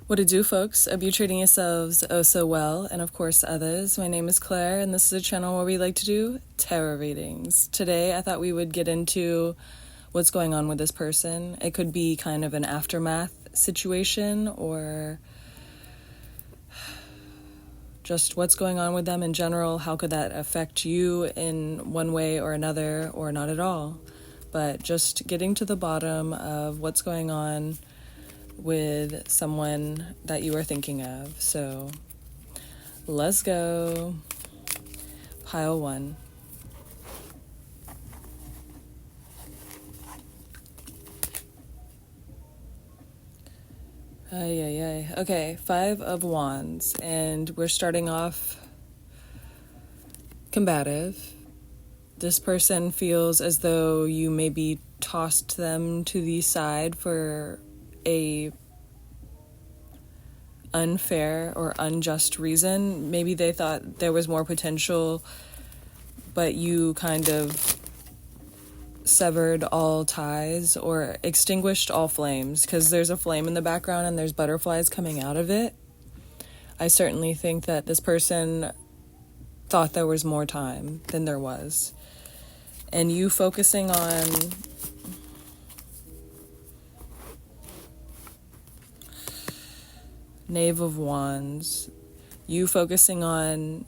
What it do, folks? Hope you're treating yourselves oh so well, and of course others. My name is Clair, and this is a channel where we like to do tarot readings. Today, I thought we would get into what's going on with this person. It could be kind of an aftermath situation, or just what's going on with them in general. How could that affect you in one way or another, or not at all? But just getting to the bottom of what's going on with someone that you are thinking of. So let's go. Pile 1. Okay, 5 of Wands, and we're starting off combative. This person feels as though you maybe tossed them to the side for a unfair or unjust reason. Maybe they thought there was more potential, but you kind of severed all ties or extinguished all flames, because there's a flame in the background and there's butterflies coming out of it. I certainly think that this person thought there was more time than there was. And you focusing on Knave of Wands, you focusing on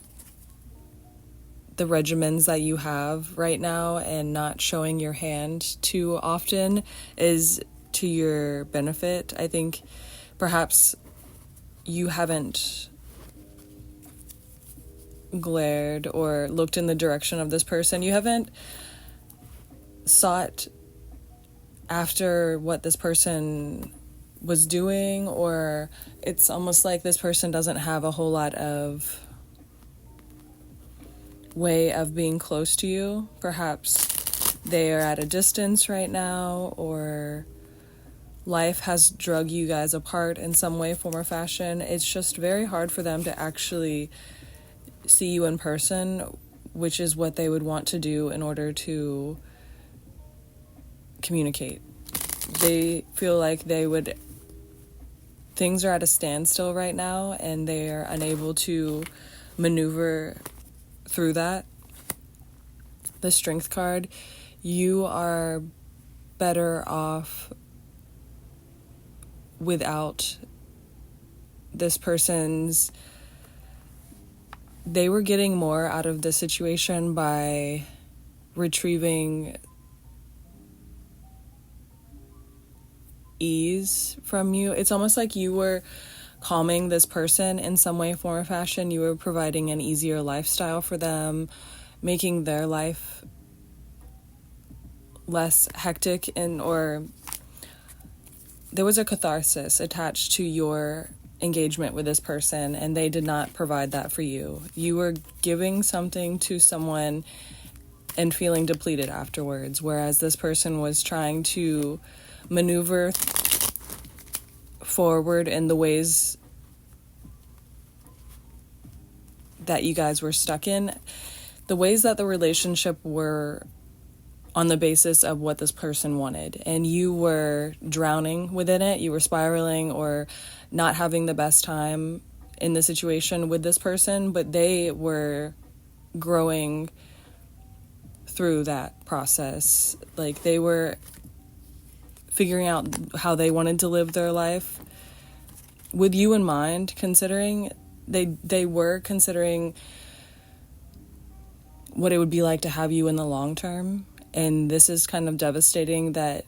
the regimens that you have right now and not showing your hand too often is to your benefit. I think perhaps you haven't glared or looked in the direction of this person. You haven't sought after what this person was doing, or it's almost like this person doesn't have a whole lot of way of being close to you. Perhaps they are at a distance right now, or life has drug you guys apart in some way, form, or fashion. It's just very hard for them to actually see you in person, which is what they would want to do in order to communicate. They feel like things are at a standstill right now, and they are unable to maneuver through that. The Strength card, you are better off without this person's. They were getting more out of the situation by retrieving ease from you. It's almost like you were calming this person in some way, form, or fashion. You were providing an easier lifestyle for them, making their life less hectic, or there was a catharsis attached to your engagement with this person, and they did not provide that for you. You were giving something to someone and feeling depleted afterwards, whereas this person was trying to maneuver forward in the ways that you guys were stuck in, the ways that the relationship were on the basis of what this person wanted, and you were drowning within it. You were spiraling or not having the best time in the situation with this person, but they were growing through that process. Like, they were figuring out how they wanted to live their life with you in mind, considering they were considering what it would be like to have you in the long term. And this is kind of devastating, that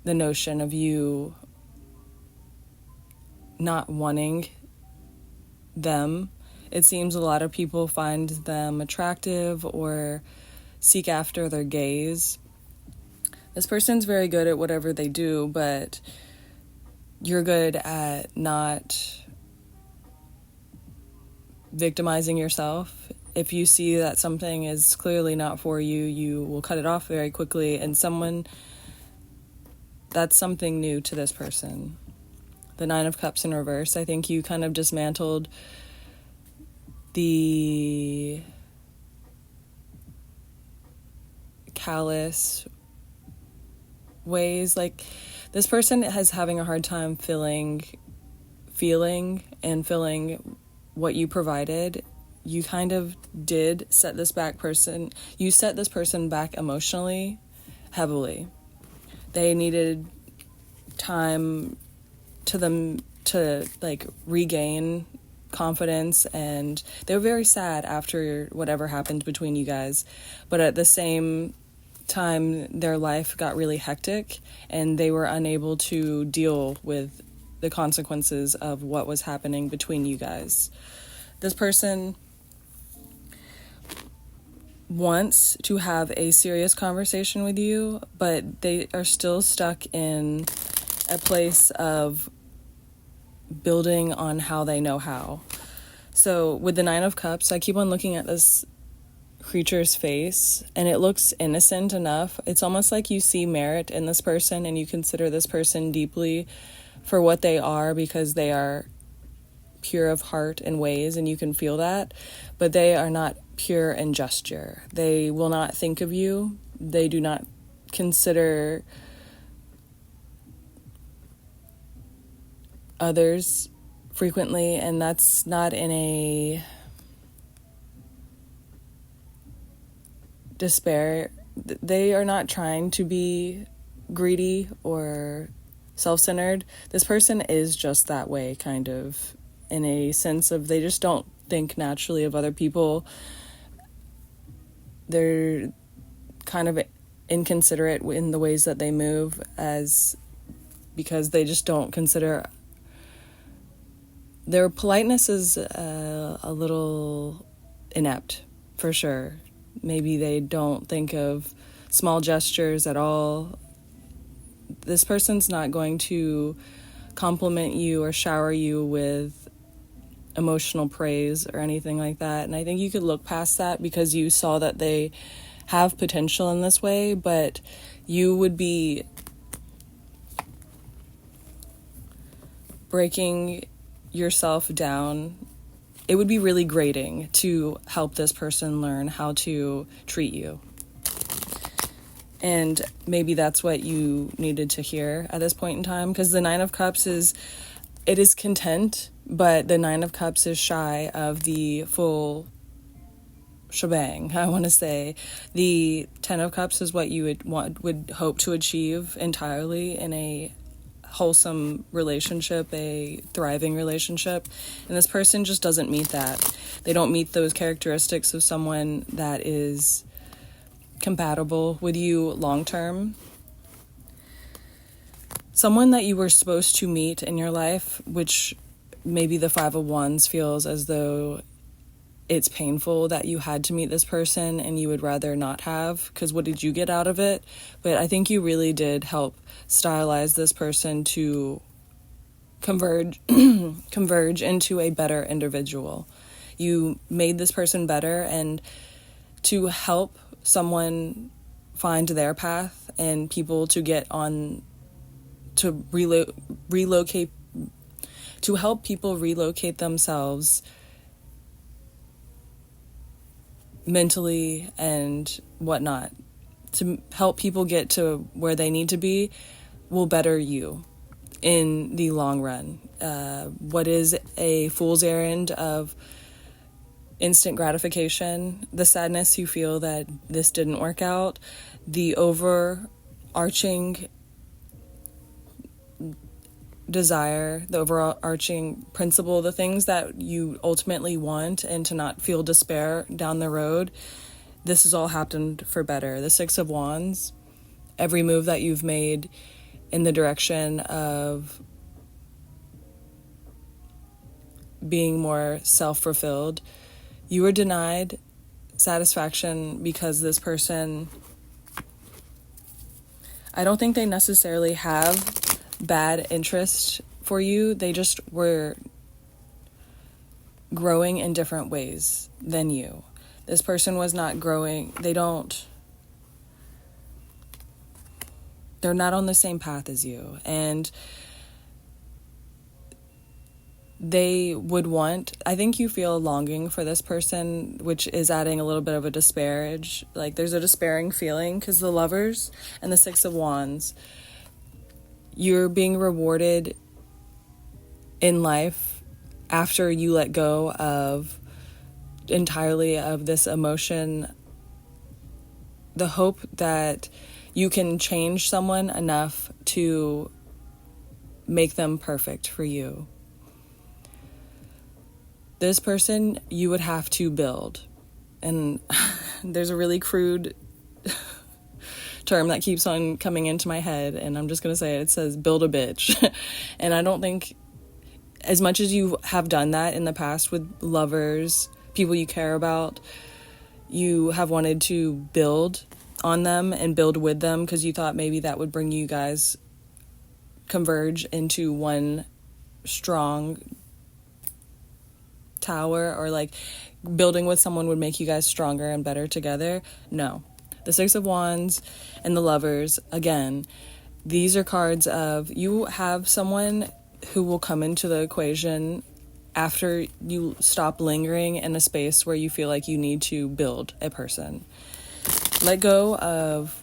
the notion of you not wanting them. It seems a lot of people find them attractive or seek after their gaze. This person's very good at whatever they do, but you're good at not victimizing yourself. If you see that something is clearly not for you, you will cut it off very quickly. And that's something new to this person. The 9 of Cups in reverse. I think you kind of dismantled the callous ways. Like, this person is having a hard time feeling and filling what you provided, you kind of did set this person back emotionally heavily. They needed time to like regain confidence, and they were very sad after whatever happened between you guys, but at the same time their life got really hectic and they were unable to deal with the consequences of what was happening between you guys. This person wants to have a serious conversation with you, but they are still stuck in a place of building on how they know how. So with the Nine of Cups, I keep on looking at this creature's face and it looks innocent enough. It's almost like you see merit in this person and you consider this person deeply for what they are, because they are pure of heart and ways, and you can feel that, but they are not pure in gesture. They will not think of you. They do not consider others frequently, and that's not in a despair. They are not trying to be greedy or self-centered. This person is just that way, kind of, in a sense of they just don't think naturally of other people. They're kind of inconsiderate in the ways that they move, because they just don't consider. Their politeness is a little inept, for sure. Maybe they don't think of small gestures at all. This person's not going to compliment you or shower you with emotional praise or anything like that. And I think you could look past that because you saw that they have potential in this way, but you would be breaking yourself down. It would be really grating to help this person learn how to treat you. And maybe that's what you needed to hear at this point in time, because the Nine of Cups is content, but the Nine of Cups is shy of the full shebang, I want to say. The Ten of Cups is what you would hope to achieve entirely in a wholesome relationship, a thriving relationship, and this person just doesn't meet that. They don't meet those characteristics of someone that is compatible with you long term. Someone that you were supposed to meet in your life, which maybe the Five of Wands feels as though it's painful that you had to meet this person and you would rather not have, because what did you get out of it? But I think you really did help stylize this person to converge into a better individual. You made this person better, and to help someone find their path and people to get on to relocate, to help people relocate themselves mentally and whatnot, to help people get to where they need to be, will better you in the long run. What is a fool's errand of instant gratification, the sadness you feel that this didn't work out, the overarching desire, the overarching principle, the things that you ultimately want, and to not feel despair down the road, this has all happened for better. The Six of Wands, every move that you've made in the direction of being more self-fulfilled, you were denied satisfaction because this person, I don't think they necessarily have bad interest for you. They just were growing in different ways than you. This person was not growing. They're not on the same path as you. And they would want, I think you feel a longing for this person, which is adding a little bit of a disparage. Like there's a despairing feeling because the Lovers and the Six of Wands, you're being rewarded in life, after you let go of entirely of this emotion, the hope that you can change someone enough to make them perfect for you. This person you would have to build. And there's a really crude term that keeps on coming into my head, and I'm just going to say it. It says, build a bitch. And I don't think, as much as you have done that in the past with lovers, people you care about, you have wanted to build on them and build with them because you thought maybe that would bring you guys converge into one strong tower, or like building with someone would make you guys stronger and better together. No. The Six of Wands and the Lovers, again, these are cards of you have someone who will come into the equation after you stop lingering in a space where you feel like you need to build a person. Let go of,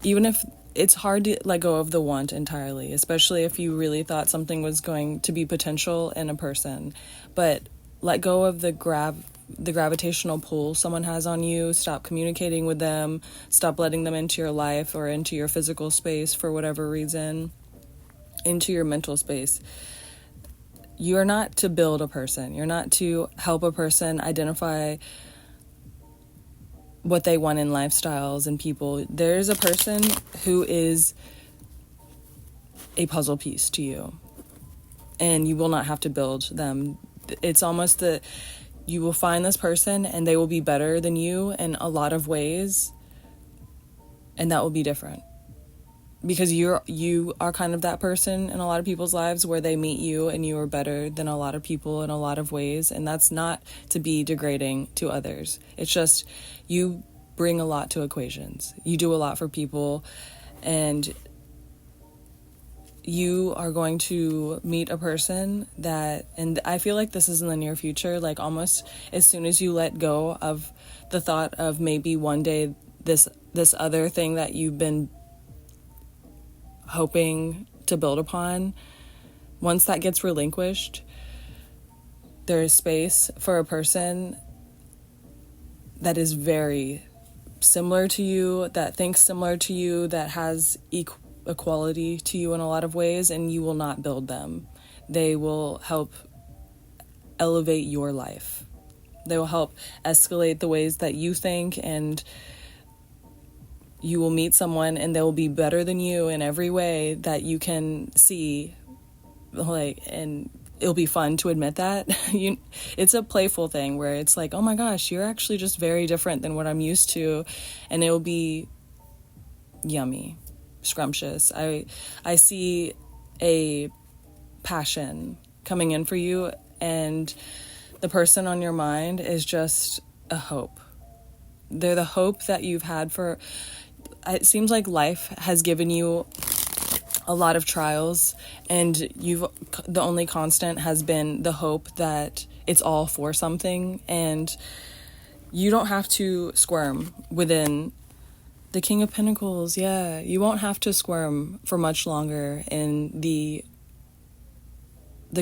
even if it's hard to let go of the want entirely, especially if you really thought something was going to be potential in a person, but let go of the gravitational pull someone has on you. Stop communicating with them. Stop letting them into your life or into your physical space for whatever reason, into your mental space. You're not to build a person. You're not to help a person identify what they want in lifestyles and people. There's a person who is a puzzle piece to you, and you will not have to build them. It's almost that you will find this person and they will be better than you in a lot of ways, and that will be different because you are kind of that person in a lot of people's lives where they meet you and you are better than a lot of people in a lot of ways. And that's not to be degrading to others. It's just you bring a lot to equations. You do a lot for people, and you are going to meet a person that, and I feel like this is in the near future, like almost as soon as you let go of the thought of maybe one day this other thing that you've been hoping to build upon, once that gets relinquished, there is space for a person that is very similar to you, that thinks similar to you, that has equality to you in a lot of ways, and you will not build them. They will help elevate your life. They will help escalate the ways that you think, and you will meet someone and they will be better than you in every way that you can see, like, and it'll be fun to admit that. It's a playful thing where it's like, oh my gosh, you're actually just very different than what I'm used to, and it'll be yummy, scrumptious. I see a passion coming in for you, and the person on your mind is just a hope. They're the hope that you've had for, it seems like life has given you a lot of trials, and the only constant has been the hope that it's all for something, and you don't have to squirm within the King of Pentacles. Yeah, you won't have to squirm for much longer in the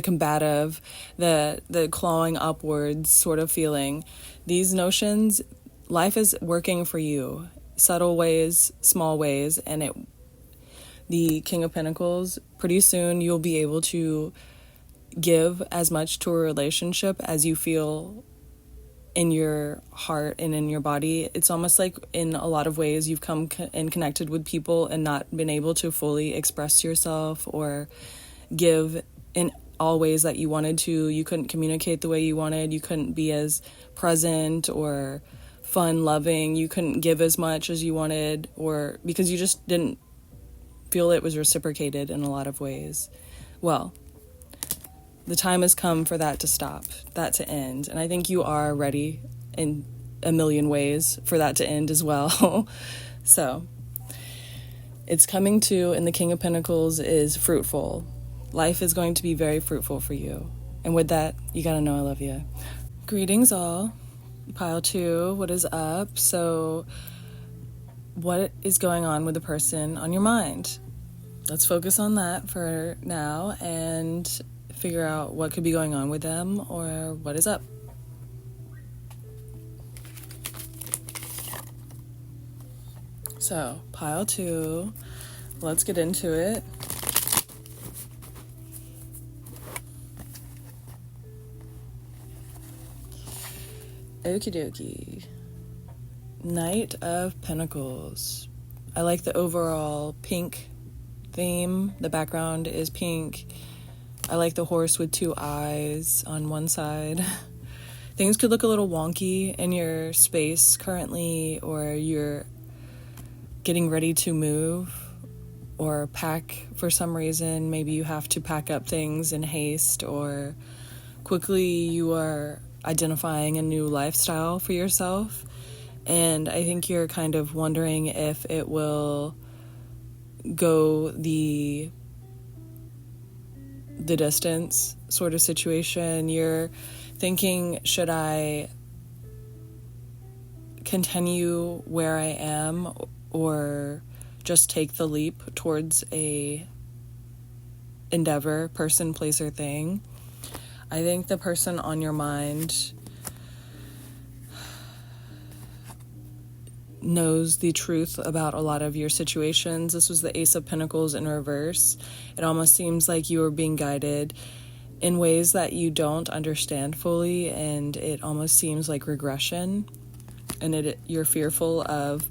combative, the clawing upwards sort of feeling. These notions, life is working for you, subtle ways, small ways, and the King of Pentacles, pretty soon you'll be able to give as much to a relationship as you feel in your heart and in your body. It's almost like in a lot of ways you've come and connected with people and not been able to fully express yourself or give in all ways that you wanted to. You couldn't communicate the way you wanted. You couldn't be as present or fun loving. You couldn't give as much as you wanted, or because you just didn't feel it was reciprocated in a lot of ways. Well, the time has come for that to stop, that to end. And I think you are ready in a million ways for that to end as well. So it's coming to, and the King of Pentacles is fruitful. Life is going to be very fruitful for you. And with that, you gotta know I love you. Greetings all. Pile 2, what is up? So what is going on with the person on your mind? let's focus on that for now and figure out what could be going on with them or what is up. So, pile 2, let's get into it. Okie dokie. Knight of Pentacles. I like the overall pink theme. The background is pink. I like the horse with 2 eyes on one side. Things could look a little wonky in your space currently, or you're getting ready to move or pack for some reason. Maybe you have to pack up things in haste, or quickly you are identifying a new lifestyle for yourself. And I think you're kind of wondering if it will go the distance sort of situation. You're thinking, should I continue where I am or just take the leap towards a endeavor, person, place, or thing? I think the person on your mind knows the truth about a lot of your situations. This was the Ace of Pentacles in reverse. It almost seems like you are being guided in ways that you don't understand fully, and it almost seems like regression, and you're fearful of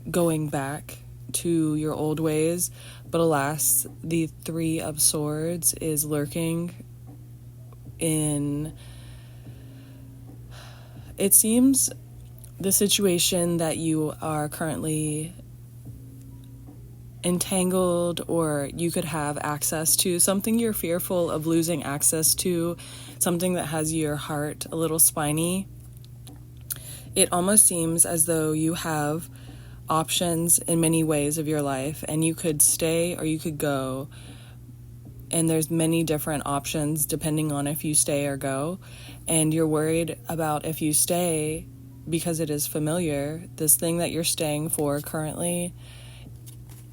going back to your old ways. But alas, the 3 of Swords is lurking in, it seems, the situation that you are currently entangled, or you could have access to, something you're fearful of losing access to, something that has your heart a little spiny. It almost seems as though you have options in many ways of your life, and you could stay or you could go, and there's many different options depending on if you stay or go. And you're worried about, if you stay, because it is familiar, this thing that you're staying for currently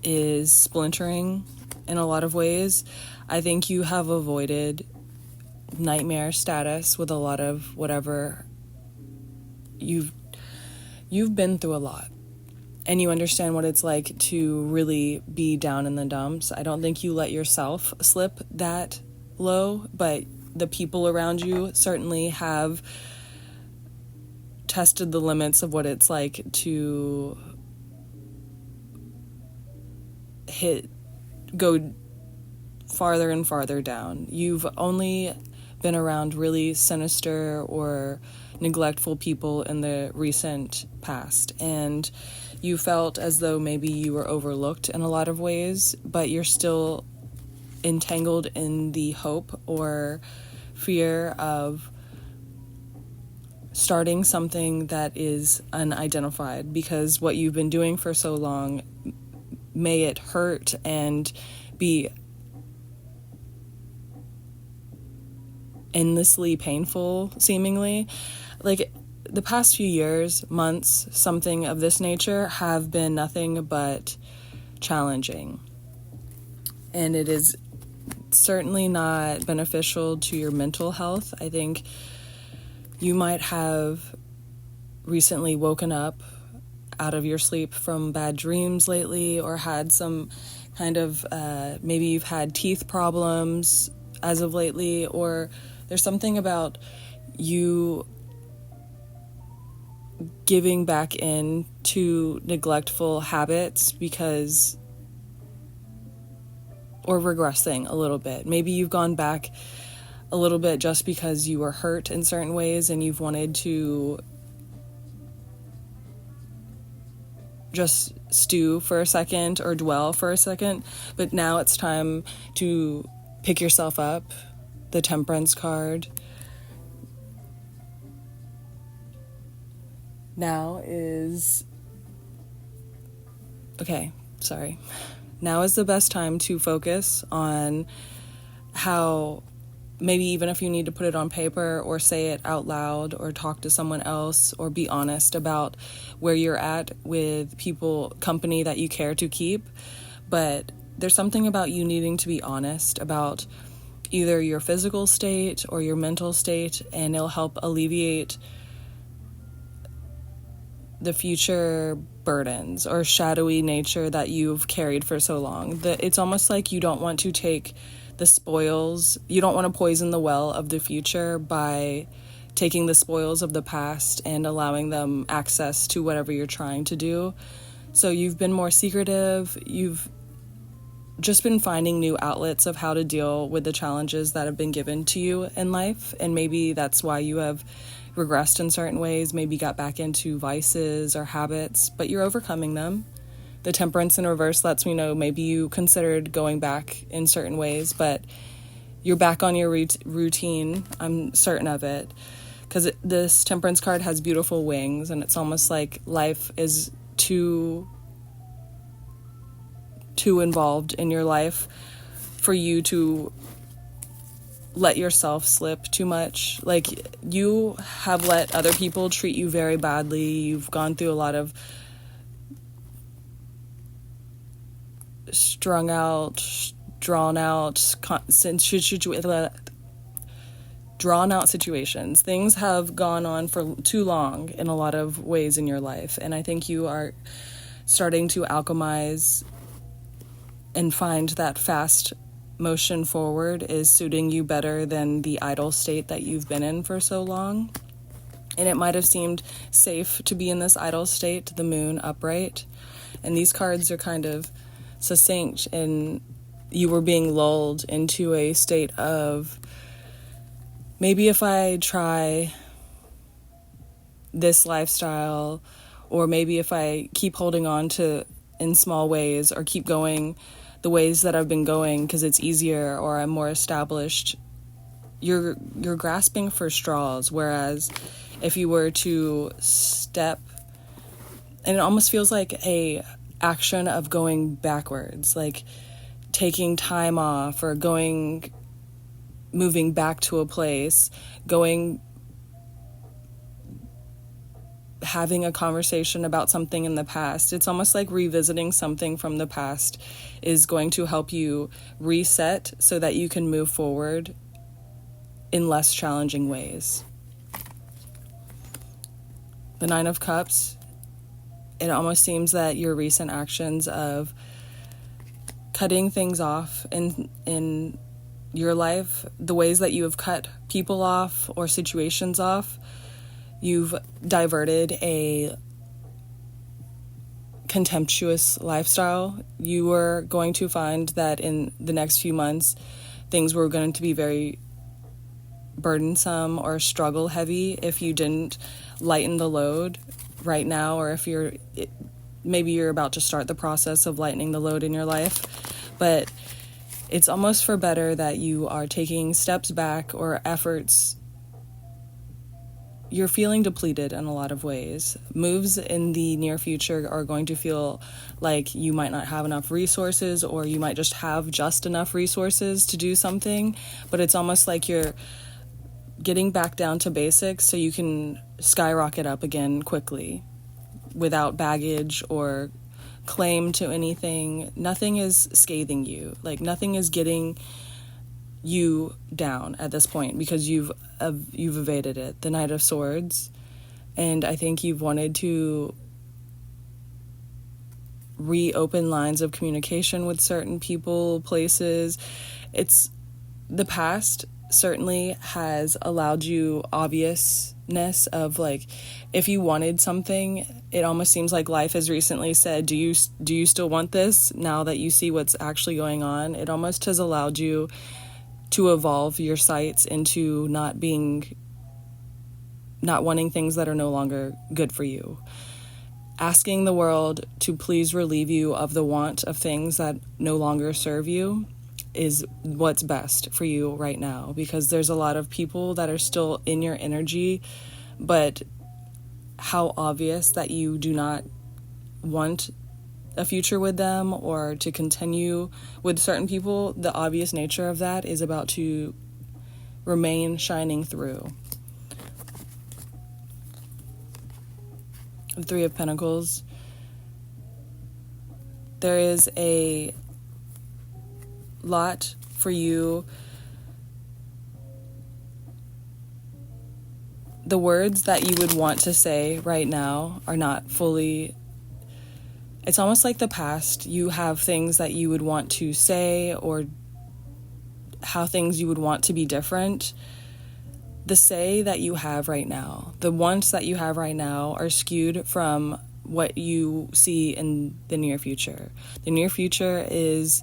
is splintering in a lot of ways. I think you have avoided nightmare status with a lot of whatever you've been through a lot, and you understand what it's like to really be down in the dumps. I don't think you let yourself slip that low, but the people around you certainly have tested the limits of what it's like to go farther and farther down. You've only been around really sinister or neglectful people in the recent past, and you felt as though maybe you were overlooked in a lot of ways, but you're still entangled in the hope or fear of starting something that is unidentified, because what you've been doing for so long, may it hurt and be endlessly painful, seemingly. Like, the past few years, months, something of this nature, have been nothing but challenging. And it is certainly not beneficial to your mental health. I think you might have recently woken up out of your sleep from bad dreams lately, or had some kind of, maybe you've had teeth problems as of lately, or there's something about you giving back in to neglectful habits or regressing a little bit. Maybe you've gone back a little bit just because you were hurt in certain ways and you've wanted to just stew for a second or dwell for a second, but now it's time to pick yourself up. The Temperance card. Now is the best time to focus on how maybe even if you need to put it on paper or say it out loud or talk to someone else or be honest about where you're at with people, company that you care to keep. But there's something about you needing to be honest about either your physical state or your mental state, and it'll help alleviate the future burdens or shadowy nature that you've carried for so long. It's almost like you don't want to take the spoils, you don't want to poison the well of the future by taking the spoils of the past and allowing them access to whatever you're trying to do. So you've been more secretive, you've just been finding new outlets of how to deal with the challenges that have been given to you in life, and maybe that's why you have regressed in certain ways, maybe got back into vices or habits, but you're overcoming them. The Temperance in reverse lets me know maybe you considered going back in certain ways, but you're back on your routine. I'm certain of it, because this Temperance card has beautiful wings, and it's almost like life is too involved in your life for you to let yourself slip too much. Like, you have let other people treat you very badly. You've gone through a lot of drawn out situations. Things have gone on for too long in a lot of ways in your life, and I think you are starting to alchemize and find that fast motion forward is suiting you better than the idle state that you've been in for so long. And it might have seemed safe to be in this idle state, the moon upright, and these cards are kind of succinct, and you were being lulled into a state of, maybe if I try this lifestyle, or maybe if I keep holding on to in small ways, or keep going the ways that I've been going because it's easier or I'm more established, you're grasping for straws. Whereas if you were to step, and it almost feels like a action of going backwards, like taking time off or moving back to a place, having a conversation about something in the past. It's almost like revisiting something from the past is going to help you reset so that you can move forward in less challenging ways. The Nine of Cups, it almost seems that your recent actions of cutting things off in your life, the ways that you have cut people off or situations off, you've diverted a contemptuous lifestyle. You were going to find that in the next few months, things were going to be very burdensome or struggle heavy if you didn't lighten the load right now, or if maybe you're about to start the process of lightening the load in your life. But it's almost for better that you are taking steps back or efforts. You're feeling depleted in a lot of ways. Moves in the near future are going to feel like you might not have enough resources, or you might just have just enough resources to do something, but it's almost like you're getting back down to basics so you can skyrocket up again quickly without baggage or claim to anything. Nothing is scathing you. Like, nothing is getting you down at this point because you've evaded it. The Knight of Swords, and I think you've wanted to reopen lines of communication with certain people, places. It's the past certainly has allowed you obviousness of, like, if you wanted something, it almost seems like life has recently said, do you still want this now that you see what's actually going on? It almost has allowed you to evolve your sights into not wanting things that are no longer good for you. Asking the world to please relieve you of the want of things that no longer serve you is what's best for you right now, because there's a lot of people that are still in your energy, but how obvious that you do not want a future with them or to continue with certain people, the obvious nature of that is about to remain shining through. The Three of Pentacles. There is a lot for you. The words that you would want to say right now are not fully... It's almost like the past. You have things that you would want to say, or how things you would want to be different. The say that you have right now, the wants that you have right now, are skewed from what you see in the near future. The near future is,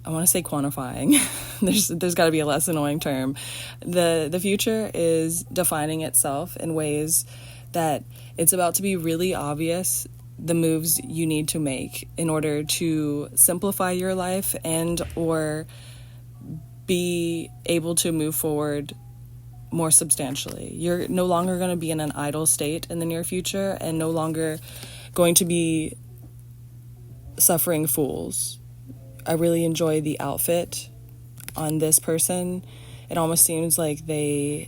I want to say, quantifying. There's got to be a less annoying term. The future is defining itself in ways that it's about to be really obvious the moves you need to make in order to simplify your life and or be able to move forward more substantially. You're no longer going to be in an idle state in the near future, and no longer going to be suffering fools. I really enjoy the outfit on this person. It almost seems like it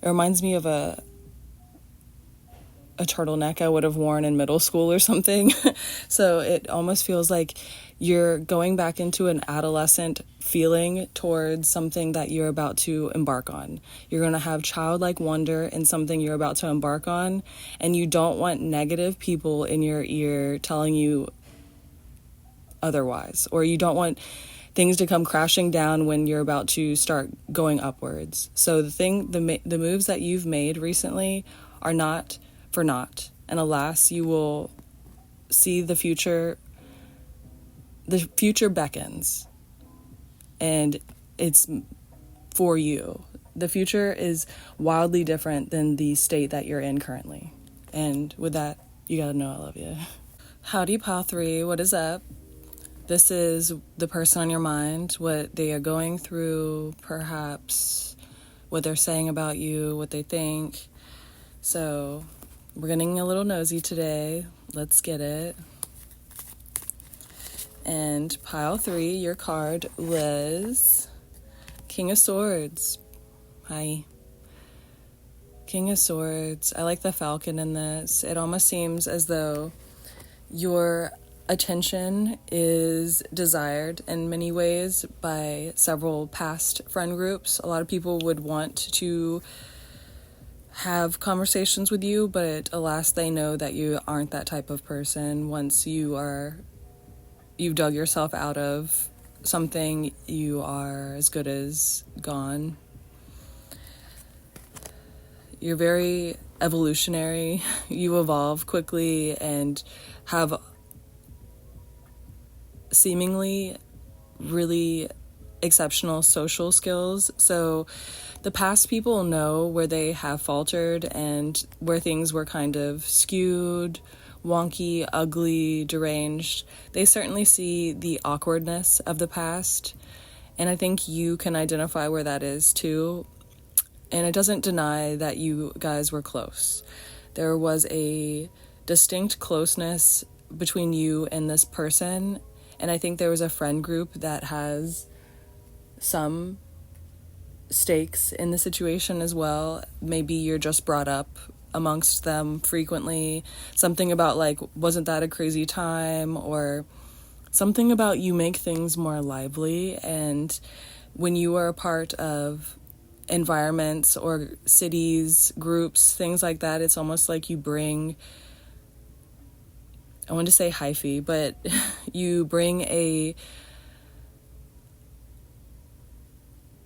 reminds me of a turtleneck I would have worn in middle school or something. So it almost feels like you're going back into an adolescent feeling towards something that you're about to embark on. You're going to have childlike wonder in something you're about to embark on, and you don't want negative people in your ear telling you otherwise, or you don't want things to come crashing down when you're about to start going upwards. So the moves that you've made recently are not for naught, and alas, you will see the future. The future beckons, and it's for you. The future is wildly different than the state that you're in currently. And with that, you gotta know I love you. Howdy, Pile 3, what is up? This is the person on your mind, what they are going through, perhaps what they're saying about you, what they think. So we're getting a little nosy today. Let's get it. And Pile 3, your card was King of Swords. Hi. King of Swords. I like the falcon in this. It almost seems as though your attention is desired in many ways by several past friend groups. A lot of people would want to have conversations with you, but alas, they know that you aren't that type of person. Once you've dug yourself out of something, you are as good as gone. You're very evolutionary. You evolve quickly and have seemingly really exceptional social skills. So the past people know where they have faltered and where things were kind of skewed, wonky, ugly, deranged. They certainly see the awkwardness of the past, and I think you can identify where that is too. And it doesn't deny that you guys were close. There was a distinct closeness between you and this person, and I think there was a friend group that has some stakes in the situation as well. Maybe you're just brought up amongst them frequently. Something about like, wasn't that a crazy time? Or something about you make things more lively. And when you are a part of environments or cities, groups, things like that, it's almost like you bring, I want to say hyphy, but you bring a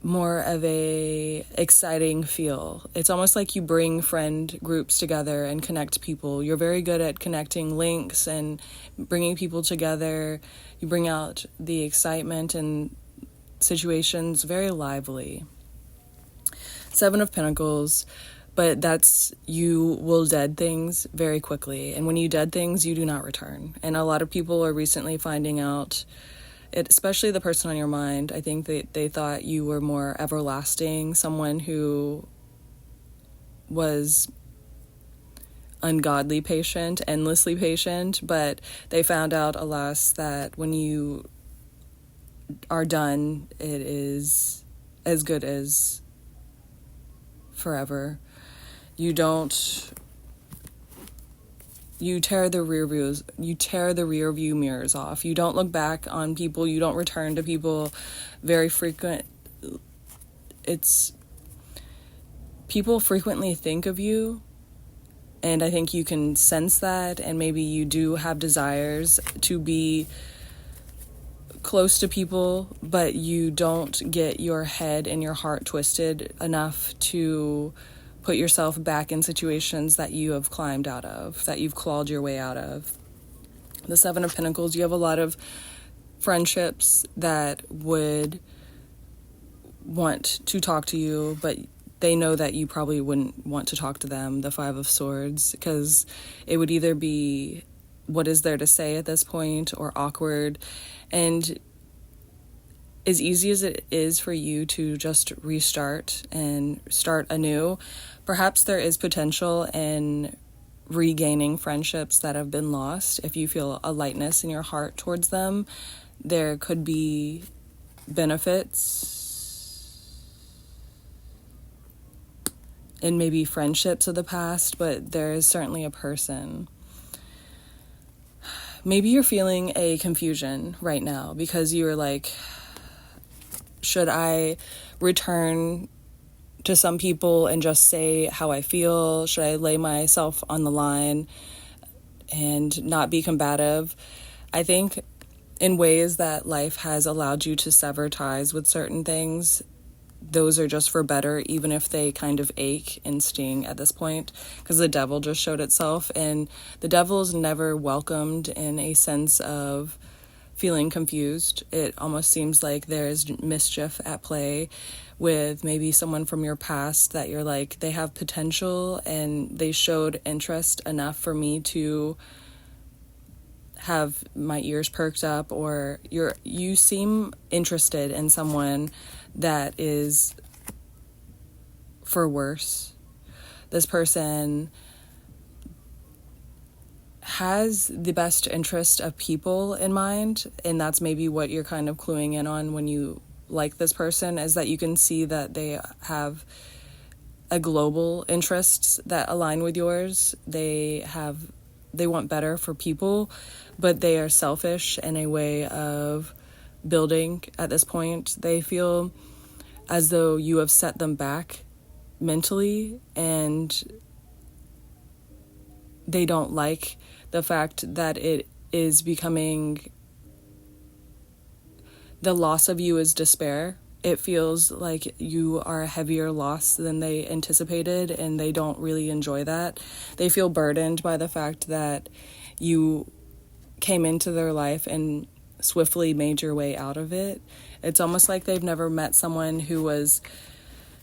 more of a exciting feel. It's almost like you bring friend groups together and connect people. You're very good at connecting links and bringing people together. You bring out the excitement and situations very lively. 7 of Pentacles, but that's, you will dead things very quickly. And when you dead things, you do not return. And a lot of people are recently finding out, especially the person on your mind, I think they thought you were more everlasting, someone who was ungodly patient, endlessly patient, but they found out, alas, that when you are done, it is as good as forever. You tear the rear view mirrors off. You don't look back on people. You don't return to people very frequent. People frequently think of you, and I think you can sense that, and maybe you do have desires to be close to people, but you don't get your head and your heart twisted enough to put yourself back in situations that you have climbed out of, that you've clawed your way out of. The Seven of Pentacles, you have a lot of friendships that would want to talk to you, but they know that you probably wouldn't want to talk to them. The Five of Swords, because it would either be what is there to say at this point or awkward. And as easy as it is for you to just restart and start anew, perhaps there is potential in regaining friendships that have been lost. If you feel a lightness in your heart towards them, there could be benefits in maybe friendships of the past, but there is certainly a person. Maybe you're feeling a confusion right now because you're like, should I return to some people and just say how I feel? Should I lay myself on the line and not be combative? I think in ways that life has allowed you to sever ties with certain things, those are just for better, even if they kind of ache and sting at this point, because the devil just showed itself, and the devil is never welcomed in a sense of feeling confused. It almost seems like there's mischief at play with maybe someone from your past that you're like, they have potential and they showed interest enough for me to have my ears perked up, or you seem interested in someone that is for worse. This person has the best interest of people in mind, and that's maybe what you're kind of cluing in on when you like this person, is that you can see that they have a global interests that align with yours. They want better for people, but they are selfish in a way of building at this point. They feel as though you have set them back mentally, and they don't like the fact that it is becoming, the loss of you is despair. It feels like you are a heavier loss than they anticipated, and they don't really enjoy that. They feel burdened by the fact that you came into their life and swiftly made your way out of it. It's almost like they've never met someone who was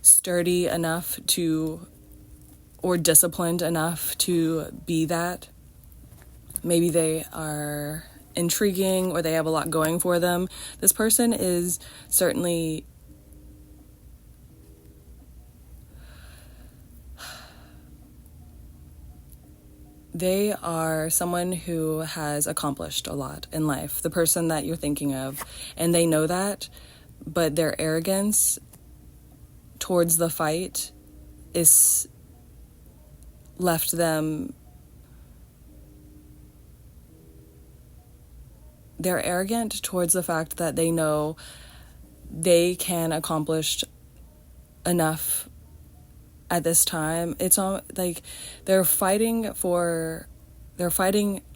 sturdy enough to, or disciplined enough to be that. Maybe they are intriguing, or they have a lot going for them. This person is certainly they are someone who has accomplished a lot in life, the person that you're thinking of, and they know that, but their arrogance towards the fight is left them. They're arrogant towards the fact that they know they can accomplish enough at this time. It's all like they're fighting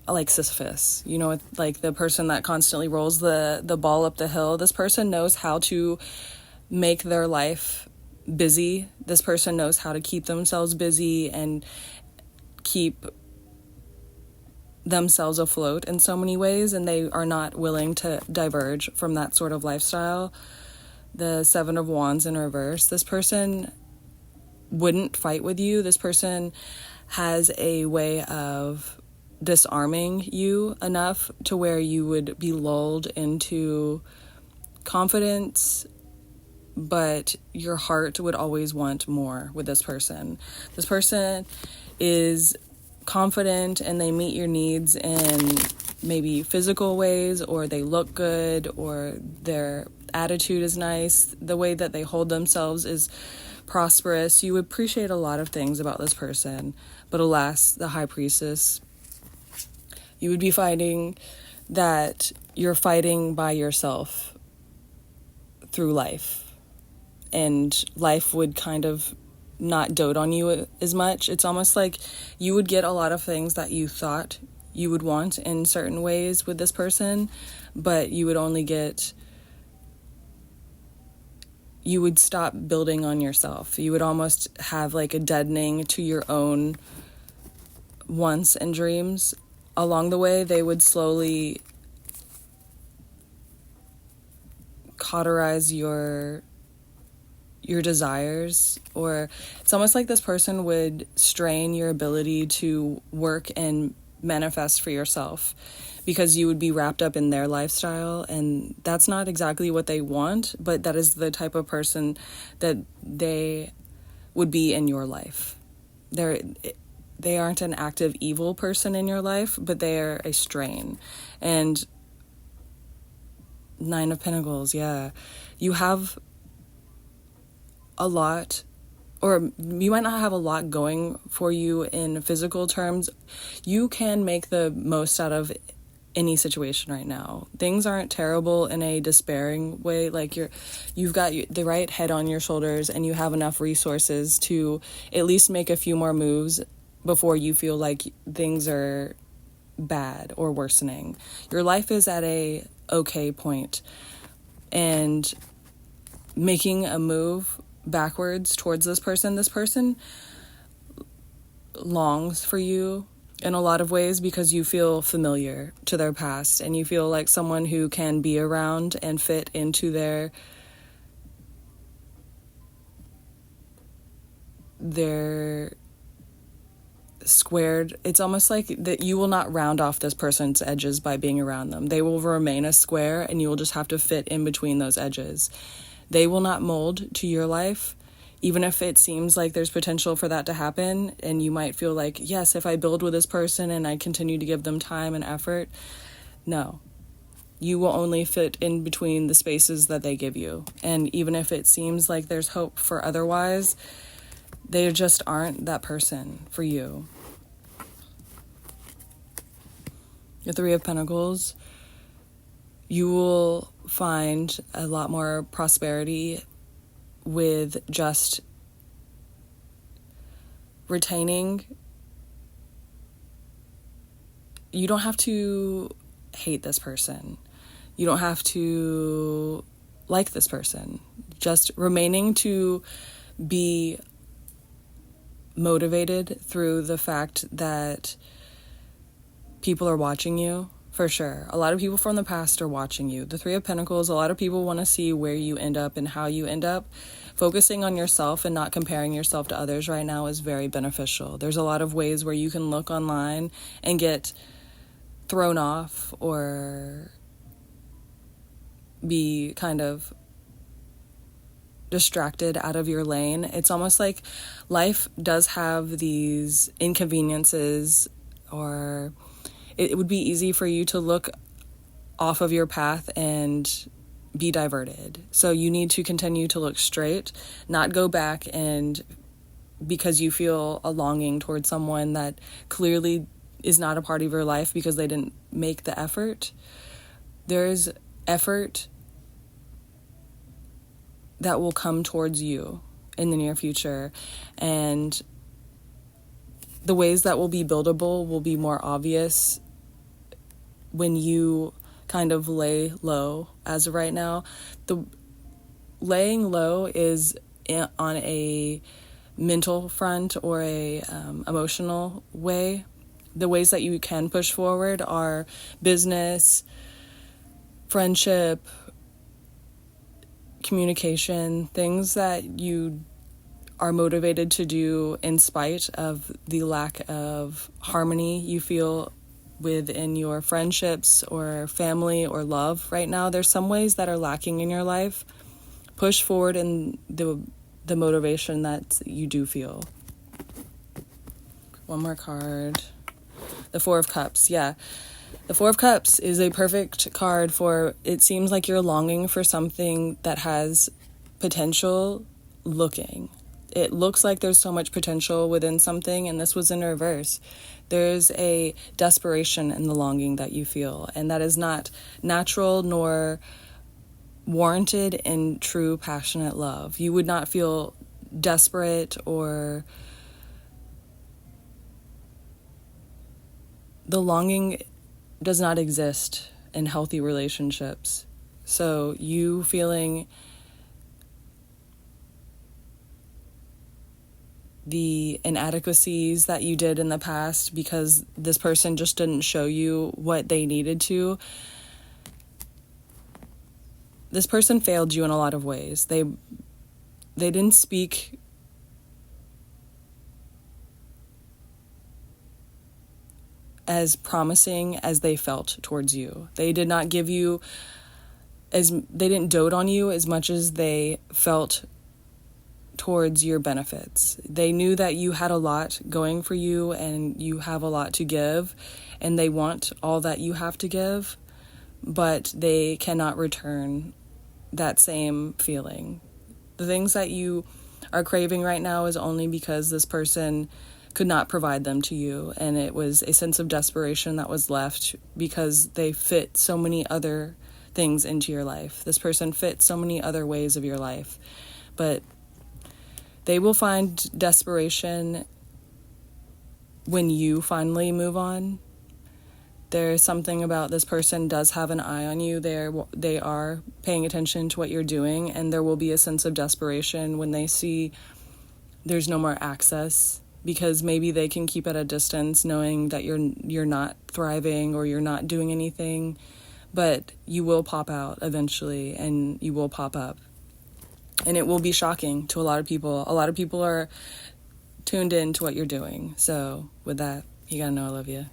like Sisyphus, like the person that constantly rolls the ball up the hill. This person knows how to make their life busy. This person knows how to keep themselves busy and keep themselves afloat in so many ways, and they are not willing to diverge from that sort of lifestyle. The Seven of Wands in reverse. This person wouldn't fight with you. This person has a way of disarming you enough to where you would be lulled into confidence, but your heart would always want more with this person. This person is confident and they meet your needs in maybe physical ways, or they look good, or their attitude is nice, the way that they hold themselves is prosperous, you appreciate a lot of things about this person. But alas, the High Priestess, you would be finding that you're fighting by yourself through life, and life would kind of not dote on you as much. It's almost like you would get a lot of things that you thought you would want in certain ways with this person, but you would only get, you would stop building on yourself. You would almost have like a deadening to your own wants and dreams. Along the way, they would slowly cauterize your desires, or it's almost like this person would strain your ability to work and manifest for yourself, because you would be wrapped up in their lifestyle, and that's not exactly what they want, but that is the type of person that they would be in your life. They aren't an active evil person in your life, but they are a strain. And Nine of Pentacles, yeah. You have a lot, or you might not have a lot going for you in physical terms. You can make the most out of any situation right now. Things aren't terrible in a despairing way. Like you've got the right head on your shoulders, and you have enough resources to at least make a few more moves before you feel like things are bad or worsening. Your life is at a okay point, and making a move backwards towards this person longs for you in a lot of ways, because you feel familiar to their past, and you feel like someone who can be around and fit into their squared. It's almost like that you will not round off this person's edges by being around them. They will remain a square, and you will just have to fit in between those edges. They will not mold to your life, even if it seems like there's potential for that to happen, and you might feel like, yes, if I build with this person and I continue to give them time and effort. No. You will only fit in between the spaces that they give you. And even if it seems like there's hope for otherwise, they just aren't that person for you. The Three of Pentacles, you will find a lot more prosperity with just retaining. You don't have to hate this person. You don't have to like this person. Just remaining to be motivated through the fact that people are watching you. For sure. A lot of people from the past are watching you. The Three of Pentacles, a lot of people want to see where you end up and how you end up. Focusing on yourself and not comparing yourself to others right now is very beneficial. There's a lot of ways where you can look online and get thrown off or be kind of distracted out of your lane. It's almost like life does have these inconveniences, or it would be easy for you to look off of your path and be diverted. So you need to continue to look straight, not go back, and because you feel a longing towards someone that clearly is not a part of your life because they didn't make the effort. There's effort that will come towards you in the near future, and the ways that will be buildable will be more obvious when you kind of lay low. As of right now, the laying low is on a mental front or a emotional way. The ways that you can push forward are business, friendship, communication, things that you are motivated to do in spite of the lack of harmony you feel within your friendships or family or love right now. There's some ways that are lacking in your life. Push forward in the motivation that you do feel. One more card. The Four of Cups. Yeah. The Four of Cups is a perfect card for, it seems like you're longing for something that has potential looking. It looks like there's so much potential within something, and this was in reverse. There's a desperation in the longing that you feel, and that is not natural nor warranted in true passionate love. You would not feel desperate, or the longing does not exist in healthy relationships. So you feeling the inadequacies that you did in the past because this person just didn't show you what they needed to. This person failed you in a lot of ways. They didn't speak as promising as they felt towards you. They did not give you they didn't dote on you as much as they felt towards your benefits. They knew that you had a lot going for you and you have a lot to give, and they want all that you have to give, but they cannot return that same feeling. The things that you are craving right now is only because this person could not provide them to you, and it was a sense of desperation that was left because they fit so many other things into your life. This person fit so many other ways of your life, but they will find desperation when you finally move on. There's something about this person does have an eye on you. They are paying attention to what you're doing, and there will be a sense of desperation when they see there's no more access, because maybe they can keep at a distance knowing that you're not thriving or you're not doing anything, but you will pop out eventually, and you will pop up. And it will be shocking to a lot of people. A lot of people are tuned in to what you're doing. So with that, you gotta know I love you.